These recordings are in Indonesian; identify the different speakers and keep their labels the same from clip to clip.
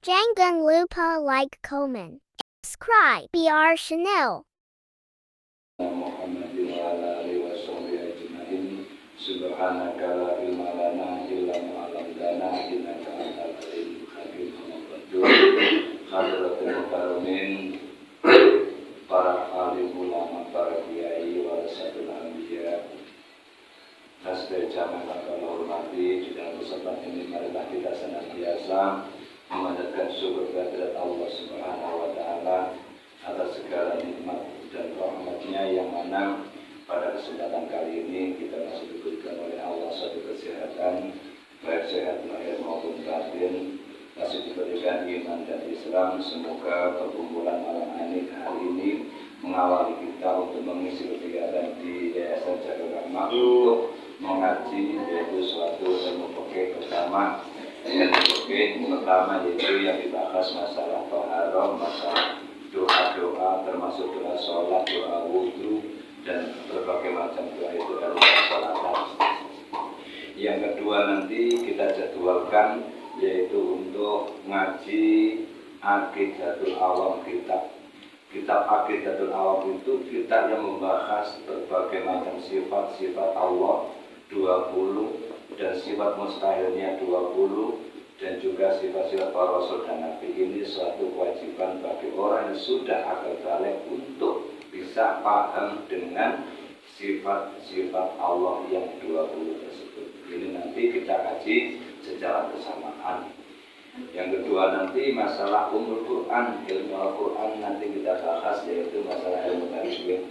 Speaker 1: Jangan lupa like, comment, subscribe BR Channel.
Speaker 2: Muhammadin wa ala alihi wa sahbihi ajma'in. Subhanaka la ilma lana illa ma 'allamtana innaka antal alimul hakim. Hadratul mukarramin, para alim ulama, para kiai, warasatul anbiya. Nasdaq jamaah kami hormati, di dalam kesempatan ini marilah kita senantiasa memanjatkan syukur kehadirat Allah Subhanahu wa taala atas segala nikmat dan rahmatnya, yang mana pada kesempatan kali ini kita masih diberikan oleh Allah suatu kesehatan, baik sehat lahir maupun batin, masih diberikan iman dan Islam. Semoga perkumpulan malam hari ini mengawali kita untuk mengisi kegiatan di Yayasan Jaga Rahmah untuk mengaji, yaitu suatu ilmu fikih bersama. Ilmu fikih pertama yaitu yang dibahas masalah taharah, masalah doa-doa, termasuk doa sholat, doa wudhu, dan berbagai macam doa itu dalam sholatan. Yang kedua nanti kita jadwalkan yaitu untuk ngaji Aqidatul Awam. Kitab Aqidatul Awam itu kitab yang membahas berbagai macam sifat-sifat Allah 20, dan sifat mustahilnya 20, dan juga sifat-sifat para rasul dan nabi. Ini suatu kewajiban bagi orang yang sudah akal balik untuk bisa paham dengan sifat-sifat Allah yang 20 tersebut. Ini nanti kita kaji secara bersamaan. Yang kedua nanti masalah umul Quran, ilmu Al-Quran nanti kita bahas, yaitu masalah ilmu tajwid.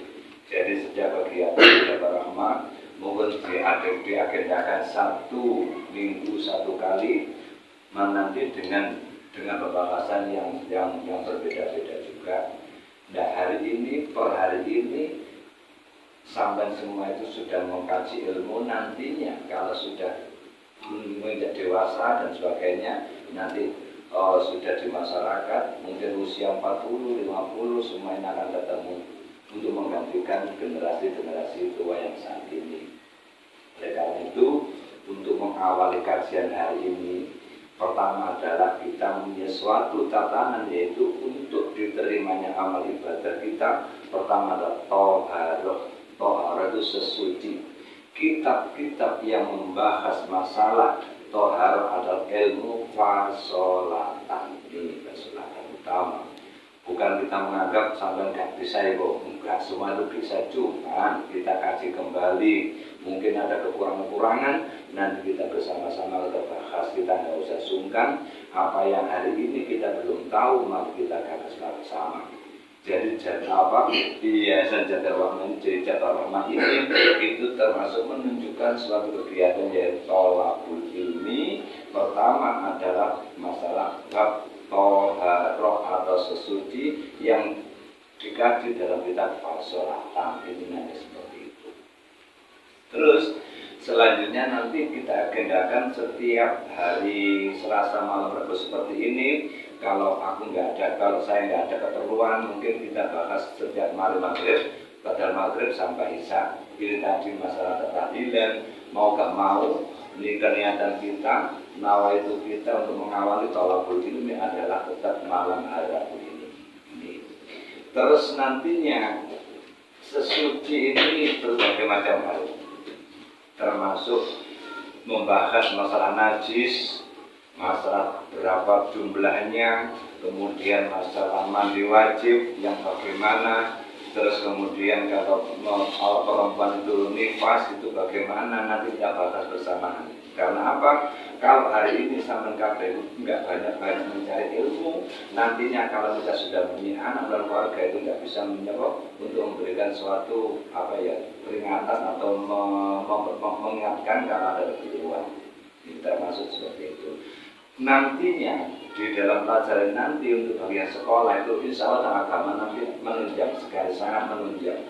Speaker 2: Jadi sejak kegiatan Jaga Rahmah mungkin diagendakan satu minggu satu kali, nanti dengan pembahasan yang berbeda-beda juga. Nah, per hari ini sampai semua itu sudah mengkaji ilmu. Nantinya kalau sudah menjadi dewasa dan sebagainya, nanti sudah di masyarakat, mungkin usia 40, 50 semuanya akan ketemu untuk menggantikan generasi tua yang saat ini. Oleh karena itu, untuk mengawali kajian hari ini, pertama adalah kita punya suatu tatanan, yaitu untuk diterimanya amal ibadah kita. Pertama adalah toharoh. Toharoh itu sesuci. Kitab-kitab yang membahas masalah toharoh adalah ilmu fasolatan. Ini fasolatan utama. Bukan kita menganggap sampai nggak bisa ya, enggak, semua itu bisa, cuma kita kaji kembali. Mungkin ada kekurangan-kekurangan, nanti kita bersama-sama kita bahas, kita nggak usah sungkan. Apa yang hari ini kita belum tahu, mari kita gagas bersama. Jadi di Yayasan Jaga Rahmah ini itu termasuk menunjukkan suatu kegiatan yaitu tolabul ilmi. Pertama adalah masalah bab toharoh atau sesuci yang dikaji dalam kitab fasolatan. Ini nanti seperti itu. Terus selanjutnya nanti kita agendakan setiap hari Selasa malam Rabu seperti ini. Kalau saya nggak ada keperluan, mungkin kita bahas setiap malam maghrib, pada maghrib sampai isya. Ini tadi masalah tahlilan, mau gak mau, ini niatan kita, nawaitu kita untuk mengawali thalabul ilmi adalah tetap malam hari Rabu ini. Terus nantinya sesuci ini berbagai macam hal, termasuk membahas masalah najis, masalah berapa jumlahnya, kemudian masalah mandi wajib yang bagaimana, terus kemudian kalau perempuan itu nifas itu bagaimana, nanti kita bahas bersamaan. Karena apa? Kalau hari ini sampai KPU nggak banyak mencari ilmu, nantinya kalau kita sudah punya anak dan keluarga itu nggak bisa menyerap untuk memberikan suatu peringatan atau mengingatkan kalau ada kekeliruan. Ini termasuk seperti itu. Nantinya di dalam pelajaran nanti untuk bagian sekolah itu insya Allah agama nanti menunjang sekali, sangat menunjang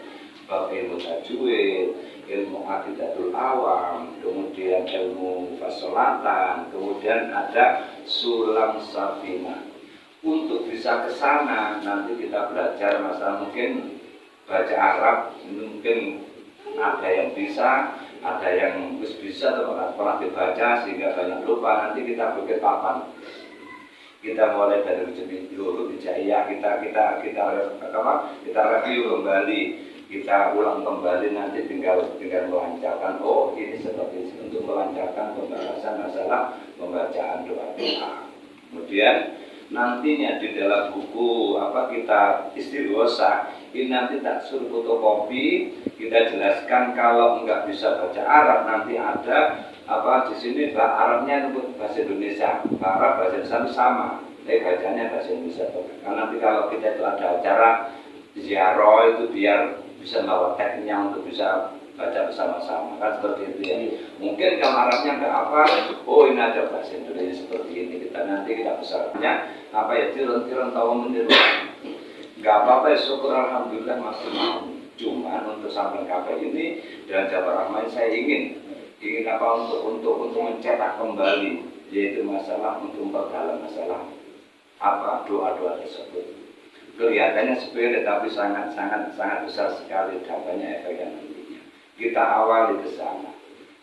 Speaker 2: bab ilmu tajwid, ilmu Aqidatul Awam, kemudian ilmu fasolatan, kemudian ada sulam safinah. Untuk bisa ke sana nanti kita belajar masalah mungkin baca Arab, mungkin ada yang bisa, ada yang bisa atau pernah dibaca sehingga banyak lupa. Nanti kita bikin papan Kita mulai dari huruf hijaiyah, kita review kembali, kita ulang kembali, nanti tinggal melancarkan. Oh, ini seperti ini untuk melancarkan pembahasan masalah pembacaan doa. Kemudian nantinya di dalam buku kita istighosa ini nanti tak suruh fotokopi, kita jelaskan kalau nggak bisa baca Arab nanti ada di sini Arabnya untuk bahasa Indonesia, Arab bahasa Indonesia sama, bacanya bahasa Indonesia. Karena nanti kalau kita itu ada acara ziarah itu biar bisa bawa teksnya untuk bisa baca bersama-sama, kan seperti itu ya. Mungkin kalau Arabnya nggak apa, oh ini ada bahasa Indonesia seperti ini, nanti kita besarnya tiron tahu meniru. Nggak apa-apa, syukur alhamdulillah masih mau. Cuma untuk sampai kafe ini dan Jabar Rahman saya ingin untuk mencetak kembali, yaitu masalah untuk memperdalam masalah doa-doa tersebut. Kelihatannya sepele tapi sangat besar sekali dampaknya, efeknya nantinya. Kita awali ke sana.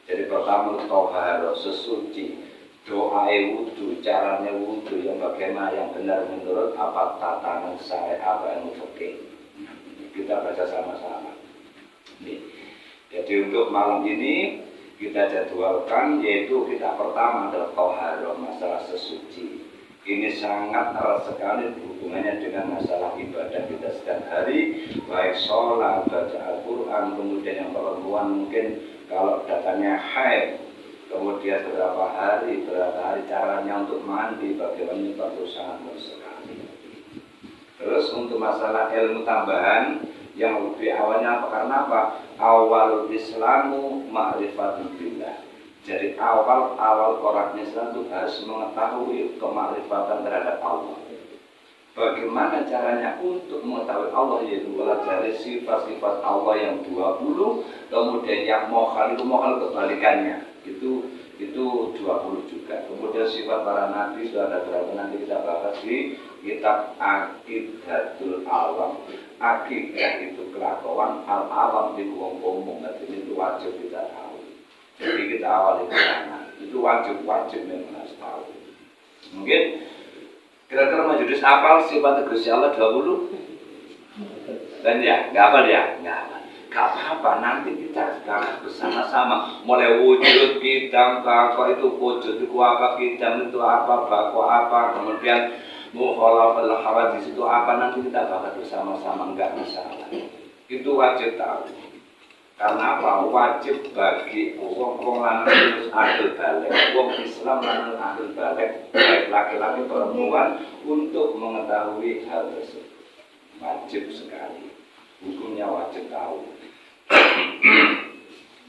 Speaker 2: Jadi pertama toharo, sesuci, doa wudhu, caranya wudhu yang bagaimana yang benar menurut apa tatanan syariat, apa yang fikih. Kita baca sama-sama. Jadi untuk malam ini kita jadwalkan, yaitu kita pertama adalah toharo, masalah sesuci. Ini sangat erat sekali hubungannya dengan masalah ibadah kita setiap hari, baik sholat, baca Al-Quran, kemudian yang perempuan mungkin kalau datanya haid, kemudian berapa hari caranya untuk mandi, bagaimana itu sangat sekali. Terus untuk masalah ilmu tambahan yang lebih awalnya karena apa? Awal Islamu ma'rifatun billah. Jadi awal orang Islam itu harus mengetahui kemakrifatan terhadap Allah. Bagaimana caranya untuk mengetahui Allah, yaitu dari sifat-sifat Allah yang 20, kemudian yang mokhal kebalikannya itu 20 juga. Kemudian sifat para nabi itu ada berapa, nanti kita bahas di kitab Aqidatul Awam. Aqidah itu kelakuan, al-awam di umum, itu wajib kita tahu. Jadi kita awali ke sana, itu wajib memang harus tahu. Mungkin kira-kira majelis hafal sifat Gusti Allah 20? Dan ya, nggak apa ya? Nggak apa-apa, nanti kita bahas bersama-sama. Mulai wujud kita, bako itu wujud itu apa, kita itu apa, bako apa, kemudian mukhalafal hawadits itu apa, nanti kita bahas bersama-sama, nggak masalah. Itu wajib tahu. Karena apa? Wajib bagi wong lanang harus adil balik, wong Islam lanang adil balik, baik laki-laki perempuan untuk mengetahui hal tersebut. Wajib sekali, hukumnya wajib tahu.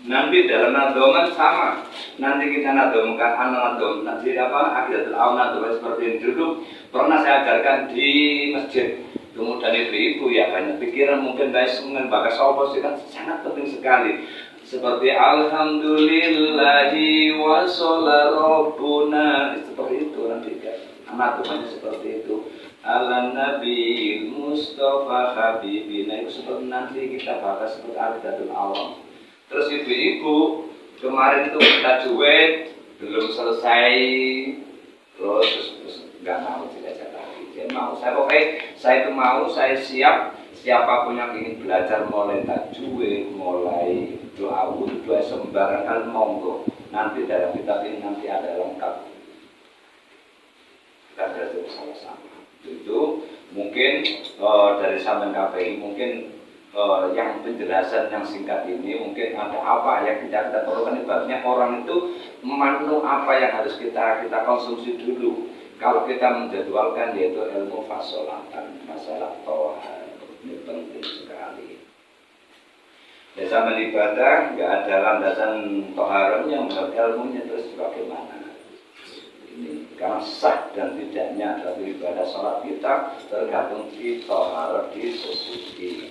Speaker 2: Nanti dalam nadoman sama. Nanti kita nadomkan nanti Aqidatul Awam nadoman seperti ini dulu. Pernah saya ajarkan di masjid. Kemudian ibu ya banyak pikiran, mungkin bakas sopo sih kan sangat penting sekali. Seperti alhamdulillahi wa sholla rabbuna, seperti itu nanti kan. Nadomanya seperti itu. Ala nabi Mustafa habibina, itu seperti nanti kita bahas seperti Aqidatul Awam. Terus ibu-ibu kemarin itu kita duet belum selesai, terus nggak mau tidak lagi. Dia mau, saya siap. Siapapun yang ingin belajar mulai tajwid, mulai doa wudhu, doa sembarangan monggo. Nanti dalam kitab ini nanti ada lengkap. Kita belajar bersama-sama. Itu mungkin dari Saman KPI mungkin yang penjelasan yang singkat ini mungkin ada apa yang kita perlukan. Ibaratnya orang itu menu apa yang harus kita konsumsi dulu. Kalau kita menjadwalkan yaitu ilmu fasolatan, masalah tohar, ini penting sekali. Desa ibadah nggak ada landasan toharnya, menurut ilmunya terus bagaimana? Ini karena sah dan tidaknya dari ibadah sholat kita tergantung di tohar, di sesuci.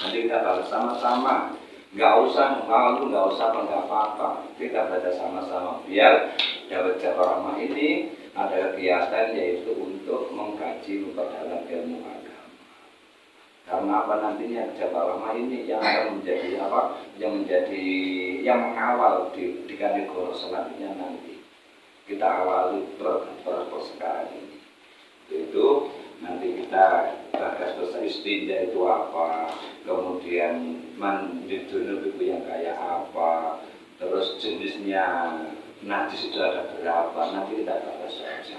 Speaker 2: Nanti kita bahas sama-sama. Nggak usah apa-apa. Kita baca sama-sama biar dapat Jabarama ini ada kegiatan yaitu untuk mengkaji memperdalam ilmu agama. Karena apa nantinya Jabarama ini yang akan menjadi yang mengawal di kategori selanjutnya nanti. Kita awali per sekarang ini. Itu nanti kita bahas tentang istinja itu apa, kemudian mandi junub itu yang kayak apa, terus jenisnya najis itu ada berapa, nanti kita bahas saja.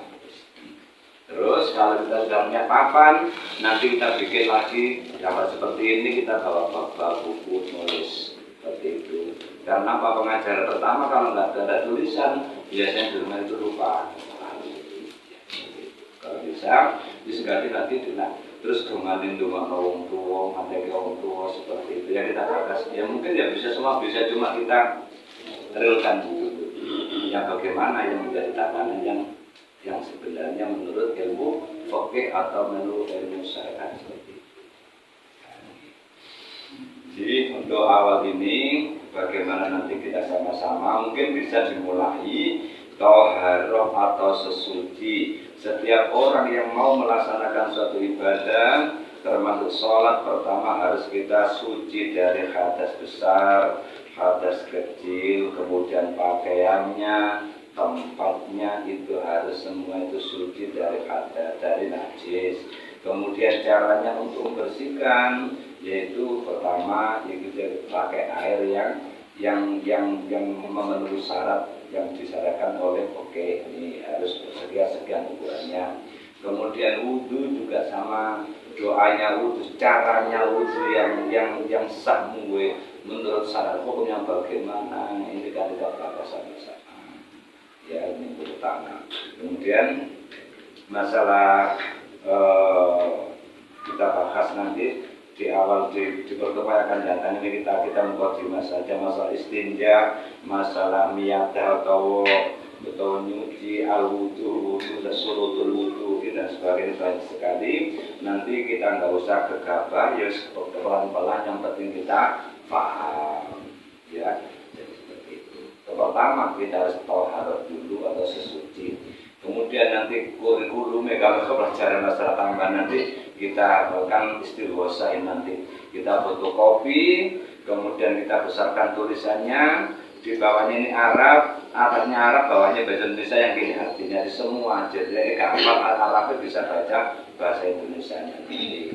Speaker 2: Terus kalau kita sudah punya papan, nanti kita bikin lagi gambar seperti ini, kita bawa buku nulis seperti itu. Karena apa, pengajaran pertama kalau nggak ada tulisan, biasanya di rumah itu lupa. Kalau bisa, disekali lagi tidak. Terus domain orang tua, mandek orang tua seperti itu yang kita bahas. Ya mungkin ya bisa semua, bisa cuma kita realkan dulu. Yang bagaimana yang menjadi tatanan yang sebenarnya menurut ilmu fikih atau menurut ilmu syariat seperti itu. Jadi untuk awal ini bagaimana nanti kita sama-sama mungkin bisa dimulai toharoh atau sesuci. Setiap orang yang mau melaksanakan suatu ibadah termasuk sholat, pertama harus kita suci dari hadas besar, hadas kecil, kemudian pakaiannya, tempatnya itu harus semua itu suci dari hadas, dari najis. Kemudian caranya untuk membersihkan yaitu pertama kita pakai air yang memenuhi syarat yang disyaratkan oleh ini harus sekian ukurannya. Kemudian wudhu juga sama, doanya wudhu, caranya wudhu yang sah menurut syarat hukumnya bagaimana, ini kan kita bahas sama-sama. Ya ini pertama. Kemudian masalah kita bahas nanti di awal di pertemuan akan datang ini kita mengkaji saja masalah istinja, masalah miyadah atau nyuci al-wudu, surutul wudu dan sebagainya banyak sekali. Nanti kita nggak usah gegabah, ya pelan-pelan yang penting kita paham, ya. Jadi seperti itu. Pertama kita harus taharah dulu atau sesuci. Kemudian nanti kurikulumnya kalau pelajaran masalah tambahan nanti kita akan istighosain nanti. Kita fotokopi, kemudian kita besarkan tulisannya, di bawahnya ini Arab, atasnya Arab, bawahnya bahasa Indonesia yang gini artinya di semua. Jadi gampang Arabnya bisa baca bahasa Indonesia nanti.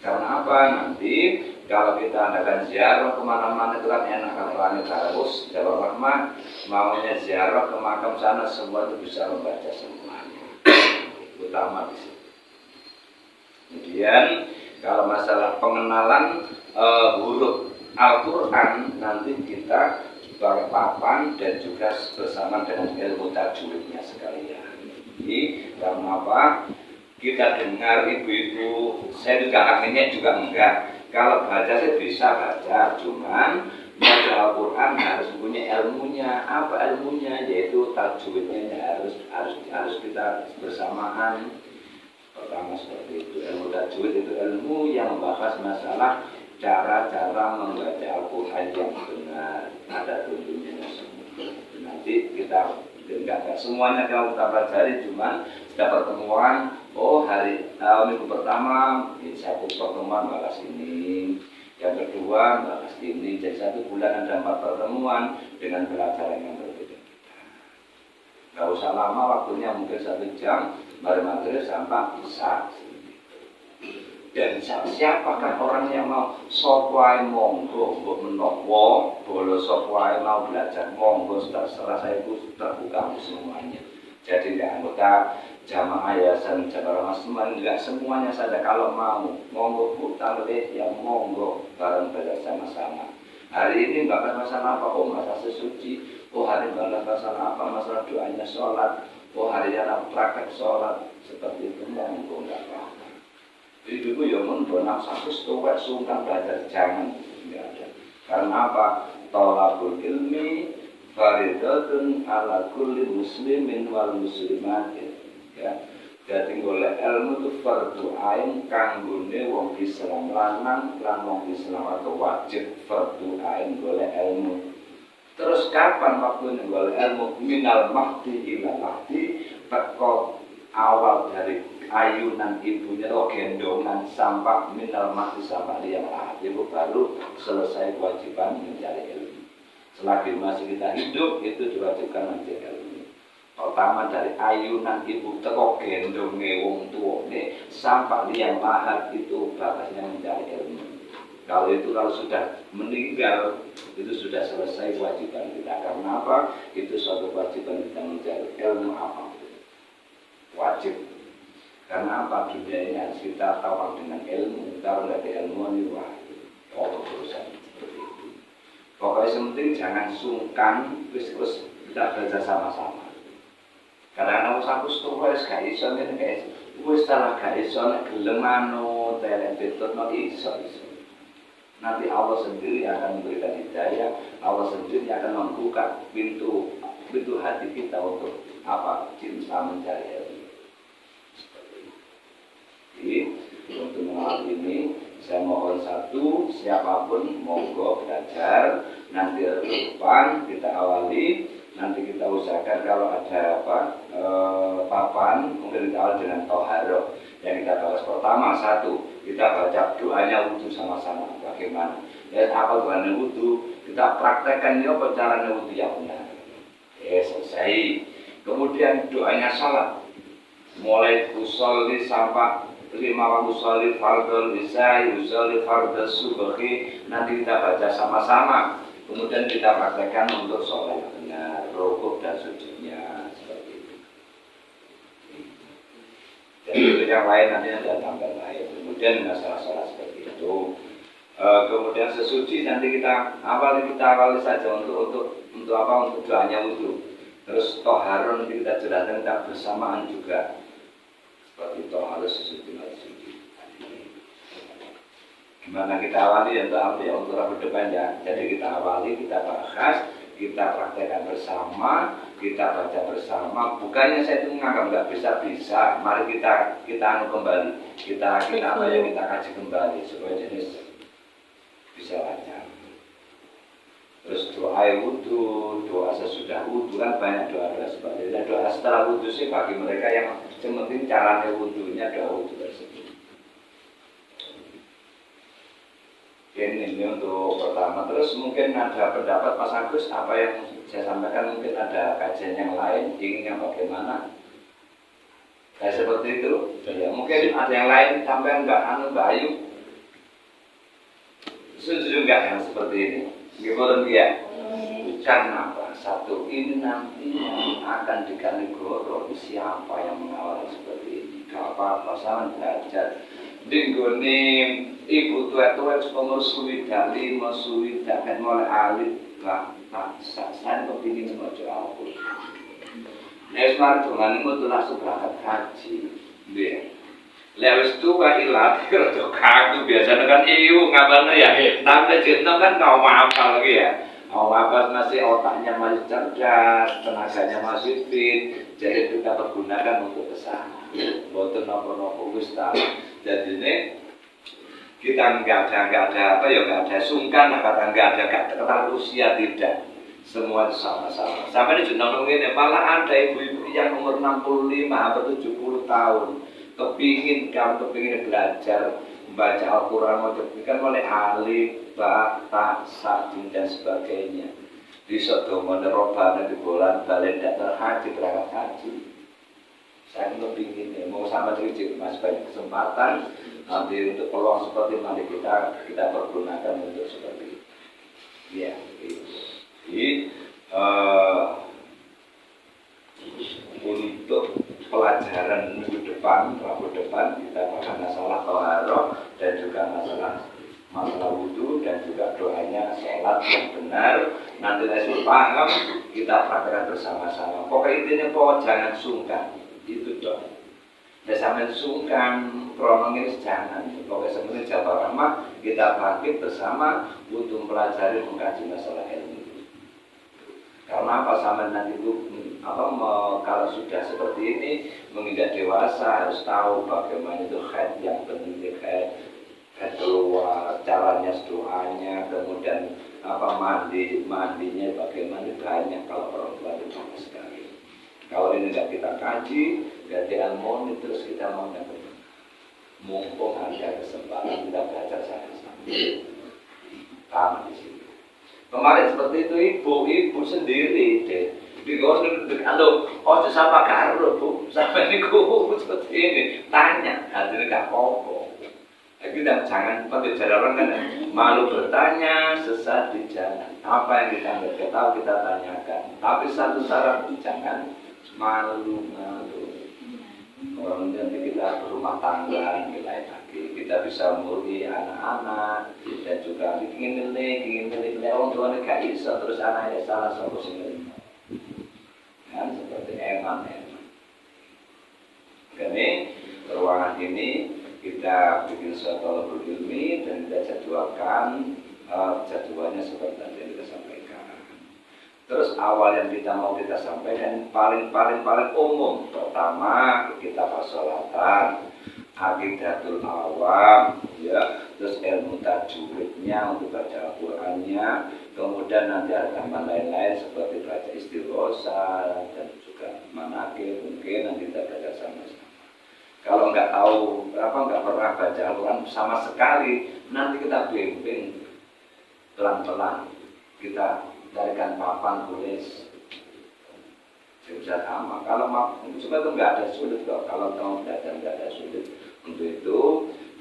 Speaker 2: Karena apa? Nanti kalau kita adakan ziarah kemana-mana itu kan enak, kalau langit harus Jawa Rahmat maunya ziarah ke makam sana semua itu bisa membaca semuanya, utama di situ. Kemudian kalau masalah pengenalan huruf Al-Quran nanti kita pakai papan dan juga bersama dengan ilmu tajwidnya sekalian. Jadi karena apa? Kita dengar ibu-ibu, saya juga akhirnya juga enggak. Kalau baca saya bisa baca, cuman baca Al-Quran harus punya ilmunya. Apa ilmunya? Yaitu tajwidnya harus kita bersamaan. Pertama seperti itu, ilmu tajwid itu ilmu yang membahas masalah cara-cara membaca Al-Quran yang benar. Ada tuntunnya semua. Nanti kita enggak semuanya kalau kita pelajari, cuman setiap pertemuan, minggu pertama satu pertemuan bahas ini, yang kedua bahas ini, jadi 1 bulan ada 4 pertemuan dengan pelajaran yang berbeda. Gak usah lama waktunya, mungkin 1 jam, dari maghrib sampai isya. Dan siapakah orang yang mau sopwai monggo mbok menopo bolo sopwai mau belajar monggo, terserah, saya itu terbuka semuanya. Jadi tidak anggota jamaah yayasan Jabar Masman, enggak semuanya saja. Kalau mau monggo putar ya monggo, bareng belajar sama-sama. Hari ini nggak ada masalah apa, masalah sesuci. Hari ini nggak ada masalah apa, masalah doanya sholat. Hari ini ada praktek sholat, seperti itu monggo, nggak apa-apa. Ibu ya membonang satu tuwek sungkan belajar, jangan, nggak ada. Karena apa? Thalabul ilmi faridatun ala kulli muslimin wal muslimatin. Ya, jadi golek ilmu itu fardu ain kanggone wong Islam lanang lan wong Islam atau wajib fardu ain golek ilmu. Terus kapan waktunya golek ilmu? Minal mahdi ila mahdi, teko awal dari ayunan ibunya atau gendongan sampai minal mahdi sampai dia lahir, itu baru selesai kewajiban mencari ilmu. Selagi masih kita hidup itu diwajibkan mencari ilmu. Pertama dari ayunan ibu teko gendonge wong tuane sampai liang lahat itu bakasnya mencari ilmu. Kalau sudah meninggal itu sudah selesai kewajiban kita. Karena apa? Itu suatu kewajiban kita mencari ilmu apapun. Wajib. Karena apa? Dunia ini harus kita tahu dengan ilmu. Kalau nggak ada ilmu ini wah, urusan seperti itu. Pokoknya penting jangan sungkan, terus kita belajar sama-sama. Kadang-kadang aku setuju gak iso ngene guys. Wis salah gak iso nek gelem anu telek betutno iso. Nanti Allah sendiri akan memberikan hidayah, Allah sendiri akan membuka pintu hati kita untuk apa? Cinta mencari ilmu. Seperti itu. Jadi untuk malam ini saya mohon satu, siapapun monggo belajar. Nanti depan kita awali. Nanti kita usahakan kalau ada papan mungkin kita awal dengan toharoh. Yang kita bahas pertama satu, kita baca doanya wudhu sama-sama. Bagaimana? Ya apa doanya wudhu? Kita praktekkan ya caranya wudhu yang benar. Selesai. Kemudian doanya salat. Mulai usolli sampai 5 usolli fardhu isya, usolli fardhu subhi. Nanti kita baca sama-sama. Kemudian kita praktekkan untuk sholat yang benar, rukuk dan sujudnya seperti itu. Dan itu yang lain nanti ada tambah lain. Kemudian masalah sholat seperti itu. Kemudian sesuci nanti kita awali saja untuk apa? Untuk doanya wudhu. Terus toharun kita jelaskan kita bersamaan juga. Seperti itu harus sesuci. Gimana kita awali untuk Rabu depan ya. Jadi kita awali, kita bahas, kita praktekkan bersama, kita baca bersama. Bukannya saya itu menganggap nggak bisa. Mari kita anu kembali, kita kaji kembali supaya jenis bisa lancar. Terus doa wudhu, doa sesudah wudhu kan banyak doa seperti itu. Doa setelah wudhu sih bagi mereka yang penting caranya wudhunya doa wudhu tersebut. Ini untuk pertama. Terus mungkin ada pendapat Mas Agus apa yang saya sampaikan, mungkin ada kajian yang lain inginnya bagaimana kayak seperti itu ya, mungkin ada yang lain sampai Mbak Ayu setuju nggak yang seperti ini gimana dia? Karena apa? Satu, ini nanti akan digali goro siapa yang mengawal seperti ini. Gak apa-apa, sama belajar dinggone ibu tua-tua umur suwida 5 suwida kan mulai alit bapak saya kepingin mojo aku nek mari dongan itu langsung berangkat haji nggih lewis tua ilat rada kaku biasanya kan ngabalno ya tapi jeneng kan kau hafal lagi ya mau apa masih otaknya masih cerdas tenaganya masih fit jadi kita pergunakan untuk kesana boten nopo-nopo wis ta. Jadi ini kita nggak ada sungkan, nggak ada usia tidak, semua sama-sama. Sampai ini juga ngomongin malah ada ibu-ibu yang umur 65 atau 70 tahun kepingin belajar membaca Al-Quran, kan mulai alif, ba, ta, sa, dan sebagainya. Di Sodoma, Nerobana, di bulan balik datang haji, berangkat haji. Saya kepingin mau sama cerita mas banyak kesempatan nanti untuk peluang seperti mari kita pergunakan untuk seperti itu. Ya, jadi untuk pelajaran minggu depan, Rabu depan kita bahas masalah toharoh dan juga masalah wudhu dan juga doanya sholat yang benar. Nanti saya paham kita praktekkan bersama-sama. Pokoknya intinya jangan sungkan. Itu dong. Dan sampai sungkan promongin jangan. Pokoknya sebenarnya Jawa Rahmah kita bangkit bersama untuk mempelajari mengkaji masalah ilmu. Karena apa sampai nanti itu kalau sudah seperti ini menginjak dewasa harus tahu bagaimana itu khaid yang penting khaid keluar caranya doanya kemudian mandinya bagaimana banyak kalau perempuan itu banyak sekali. Kalau ini tidak kita kaji, ganti ilmu terus kita mau dapat. Mumpung ada kesempatan kita belajar sama-sama. Sama di sini. Kemarin seperti itu ibu sendiri deh. Kalau oh sama karo Bu, sampai niku seperti ini tanya, artinya gak apa-apa. Kita jangan seperti orang kan malu bertanya, sesat di jalan. Apa yang kita nggak tahu kita tanyakan. Tapi satu syarat jangan malu-malu. Orang nanti kita berumah tangga, lain lagi. Kita bisa mengurus anak-anak, dan juga ingin milik. Orang tua gak bisa terus anaknya salah satu sini. Kan seperti eman. Karena ruangan ini kita bikin suatu ilmi dan kita jadwalkan jadwalnya seperti yang kita sampaikan. Terus awal yang kita mau kita sampaikan paling umum. Pertama kita persolatan, aqidatul awam, ya, terus ilmu tajwidnya untuk baca Al-Qur'annya, kemudian nanti ada tambahan lain-lain seperti baca istighosah dan juga manakib mungkin nanti kita baca sama-sama. Kalau nggak tahu nggak pernah baca Al-Quran sama sekali, nanti kita bimbing pelan-pelan. Kita carikan papan tulis bisa sama. Kalau cuma itu nggak ada sulit kok. Kalau kamu belajar nggak ada sulit. Untuk itu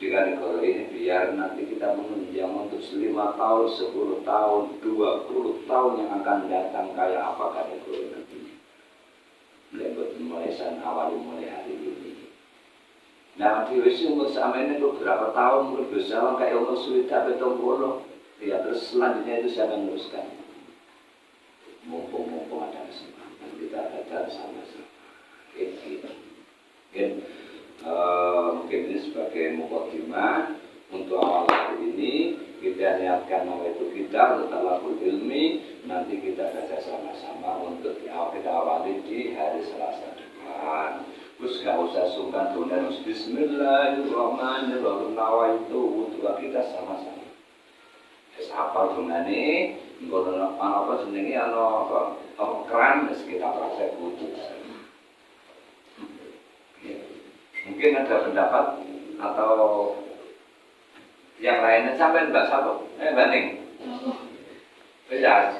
Speaker 2: di kategori ini biar nanti kita menunjang untuk 5 tahun, 10 tahun, 20 tahun yang akan datang kayak apa kategori nanti. Mulai awal mulai hari ini. Nah, di umur sama ini beberapa tahun umur besar kayak umur sudah betul puluh. Ya terus selanjutnya itu saya meneruskan. Mumpung ada kesempatan kita belajar sama-sama. Mungkin ini sebagai mukadimah untuk awal hari ini kita niatkan itu kita untuk talabul ilmi, nanti kita baca sama-sama untuk kita awali di hari Selasa depan. Terus gak usah sungkan dan bismillahirrahmanirrahim nawaitu untuk kita sama-sama. Apa dungane nggono apa jenenge ana keran wis kita praktek kudu. Mungkin ada pendapat atau yang lainnya sampai Mbak Sapo, Mbak Ning. Ya,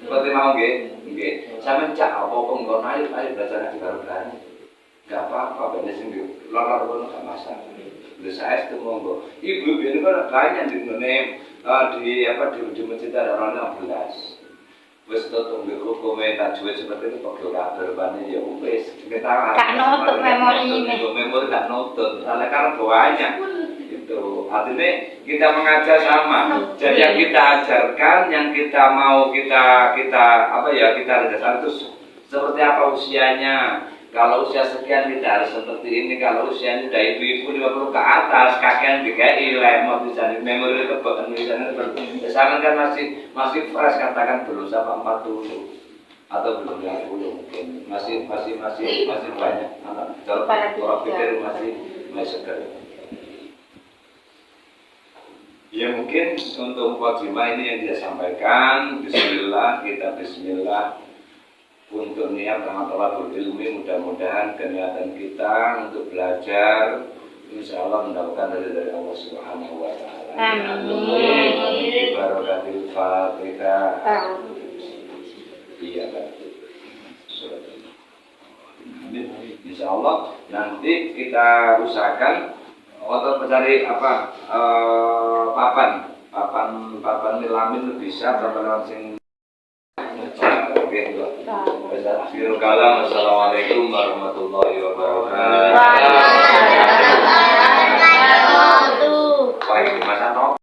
Speaker 2: seperti mau nggih. Sampeyan cak apa ngono ayo belajar di baru-baru. Gak apa-apa, bener sih, loror pun gak masalah. Lalu saya itu monggo. Ibu ini kan banyak di masjid ada orang 16. Wes tutup di hukumnya tajwid seperti itu pakai kabar banyak ya wes kita
Speaker 3: gak nutup memori
Speaker 2: gak nutup. Karena banyak itu. Artinya kita mengajar sama. Jadi yang kita ajarkan, yang kita mau kita lihat itu seperti apa usianya. Kalau usia sekian kita harus seperti ini. Kalau usianya sudah ibu-ibu 50 ke atas, kakian dikai lemot misalnya memori kebetulan misalnya seperti misalnya kan masih fresh katakan belum sampai 40 atau belum 50 mungkin masih banyak kalau orang pikir masih segar. Ya mungkin untuk mukadimah ini yang dia sampaikan. Bismillah, kita bismillah. Untuk niat talabul ilmi, mudah-mudahan keniatan kita untuk belajar insya Allah mendapatkan dari Allah Subhanahu wa Ta'ala. Amin. Barakatil Fatihah. Iya kan. Insya Allah nanti kita usahakan untuk mencari papan melamin bisa papan sing. Akhirul kalam. Assalamualaikum warahmatullahi wabarakatuh.